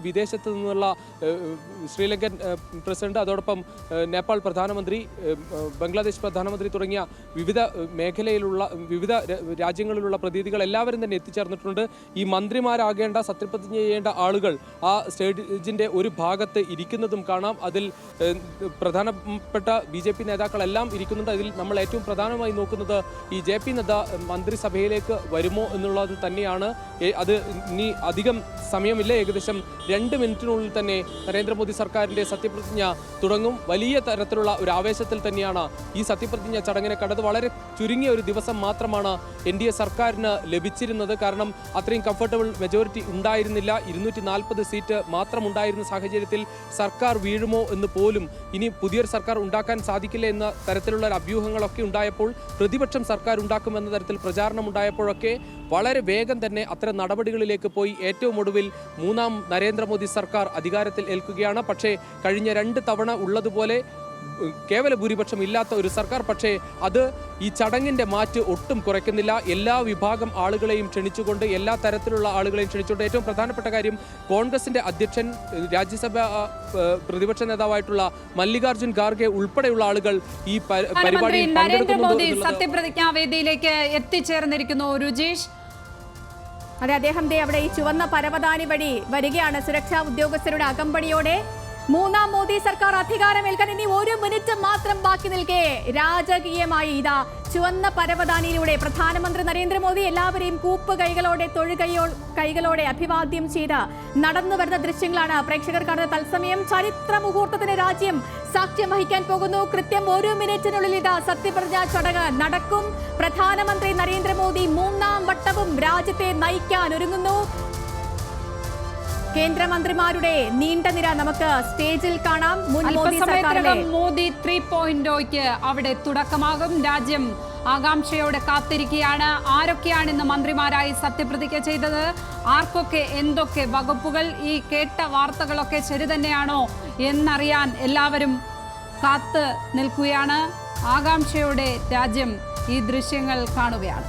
വിദേശത്ത് നിന്നുള്ള ശ്രീലങ്കൻ പ്രസിഡന്റ്, അതോടൊപ്പം നേപ്പാൾ പ്രധാനമന്ത്രി, ബംഗ്ലാദേശ് പ്രധാനമന്ത്രി തുടങ്ങിയ വിവിധ മേഖലയിലുള്ള വിവിധ രാജ്യങ്ങളിലുള്ള പ്രതിനിധികൾ എല്ലാവരും തന്നെ എത്തിച്ചേർന്നിട്ടുണ്ട്. ഈ മന്ത്രിമാരാകേണ്ട, സത്യപ്രതിജ്ഞ ചെയ്യേണ്ട ആളുകൾ ആ സ്റ്റേജിൻ്റെ ഒരു ഭാഗത്ത് ഇരിക്കുന്നതും കാണാം. അതിൽ പ്രധാനപ്പെട്ട BJP നേതാക്കളെല്ലാം ഇരിക്കുന്നുണ്ട്. അതിൽ നമ്മൾ ഏറ്റവും പ്രധാനമായി നോക്കുന്നത് ഈ JP നദ്ദ മന്ത്രിസഭയിലേക്ക് വരുമോ എന്നുള്ളത് തന്നെയാണ്. അത് ഇനി അധികം സമയമില്ല, ഏകദേശം 2 മിനിറ്റിനുള്ളിൽ തന്നെ നരേന്ദ്രമോദി സർക്കാരിൻ്റെ സത്യപ്രതിജ്ഞ തുടങ്ങും. വലിയ തരത്തിലുള്ള ഒരു ആവേശത്തിൽ തന്നെയാണ് ഈ സത്യപ്രതിജ്ഞ ചടങ്ങിനെ കണ്ടത്. വളരെ ചുരുങ്ങിയ ഒരു ദിവസം മാത്രമാണ് NDA സർക്കാരിന് ലഭിച്ചിരുന്നത്. കാരണം അത്രയും കംഫർട്ടബിൾ മെജോറിറ്റി ഉണ്ടായിരുന്നില്ല. 240 സീറ്റ് മാത്രം ഉണ്ടായിരുന്ന സാഹചര്യത്തിൽ സർക്കാർ വീഴുമോ എന്ന് പോലും, ഇനി പുതിയൊരു സർക്കാർ ഉണ്ടാക്കാൻ സാധിക്കില്ല എന്ന തരത്തിലുള്ള അഭ്യൂഹങ്ങളൊക്കെ ഉണ്ടായപ്പോൾ, പ്രതിപക്ഷം സർക്കാർ ഉണ്ടാക്കുമെന്ന തരത്തിൽ പ്രചാരണം ഉണ്ടായപ്പോഴൊക്കെ വളരെ വേഗം തന്നെ അത്തരം നടപടികളിലേക്ക് പോയി. ഏറ്റവും ഒടുവിൽ 3ാം നരേന്ദ്രമോദി സർക്കാർ അധികാരത്തിൽ ഏൽക്കുകയാണ്. പക്ഷേ കഴിഞ്ഞ 2 തവണ ഉള്ളതുപോലെ കേവല ഭൂരിപക്ഷം ഇല്ലാത്ത ഒരു സർക്കാർ, പക്ഷേ അത് ഈ ചടങ്ങിൻ്റെ മാറ്റ് ഒട്ടും കുറയ്ക്കുന്നില്ല. എല്ലാ വിഭാഗം ആളുകളെയും ക്ഷണിച്ചുകൊണ്ട്, എല്ലാ തരത്തിലുള്ള ആളുകളെയും ക്ഷണിച്ചുകൊണ്ട്, ഏറ്റവും പ്രധാനപ്പെട്ട കാര്യം കോൺഗ്രസിൻ്റെ അധ്യക്ഷൻ, രാജ്യസഭ പ്രതിപക്ഷ നേതാവായിട്ടുള്ള മല്ലികാർജുൻ ഖാർഗെ ഉൾപ്പെടെയുള്ള ആളുകൾ ഈ പരിപാടിയിൽ നരേന്ദ്രമോദി സത്യപ്രതിജ്ഞാ വേദിയിലേക്ക് എത്തിച്ചേർന്നിരിക്കുന്നു. രുജീഷ്, അതെ, അദ്ദേഹം അവിടെ ഈ ചുവന്ന പരവതാനി വഴി വരികയാണ്. സുരക്ഷാ ഉദ്യോഗസ്ഥരുടെ അകമ്പടിയോടെ 3ാം മോദി സർക്കാർ അധികാരമേൽക്കാൻ ഇനി 1 മിനിറ്റ് മാത്രം ബാക്കി നിൽക്കെ രാജകീയമായി ഇതാ ചുവന്ന പരവതാനിയിലൂടെ പ്രധാനമന്ത്രി നരേന്ദ്രമോദി എല്ലാവരെയും കൂപ്പ് കൈകളോടെ, കൈകളോടെ അഭിവാദ്യം ചെയ്ത് നടന്നു വരുന്ന ദൃശ്യങ്ങളാണ് പ്രേക്ഷകർ കാണുന്ന. തത്സമയം ചരിത്ര മുഹൂർത്തത്തിന് രാജ്യം സാക്ഷ്യം വഹിക്കാൻ പോകുന്നു. കൃത്യം 1 മിനിറ്റിനുള്ളിൽ ഇതാ സത്യപ്രതിജ്ഞാ ചടങ്ങ് നടക്കും. പ്രധാനമന്ത്രി നരേന്ദ്രമോദി 3ാം വട്ടവും രാജ്യത്തെ നയിക്കാൻ ഒരുങ്ങുന്നു. കേന്ദ്രമന്ത്രിമാരുടെ നീണ്ട നിര നമുക്ക് സ്റ്റേജിൽ കാണാം. മോദി 3.0ക്ക് അവിടെ തുടക്കമാകും. രാജ്യം ആകാംക്ഷയോടെ കാത്തിരിക്കുകയാണ്. ആരൊക്കെയാണ് ഇന്ന് മന്ത്രിമാരായി സത്യപ്രതിജ്ഞ ചെയ്തത്, ആർക്കൊക്കെ എന്തൊക്കെ വകുപ്പുകൾ, ഈ കേട്ട വാർത്തകളൊക്കെ ശരി തന്നെയാണോ എന്നറിയാൻ എല്ലാവരും കാത്ത് നിൽക്കുകയാണ്. ആകാംക്ഷയോടെ രാജ്യം ഈ ദൃശ്യങ്ങൾ കാണുകയാണ്.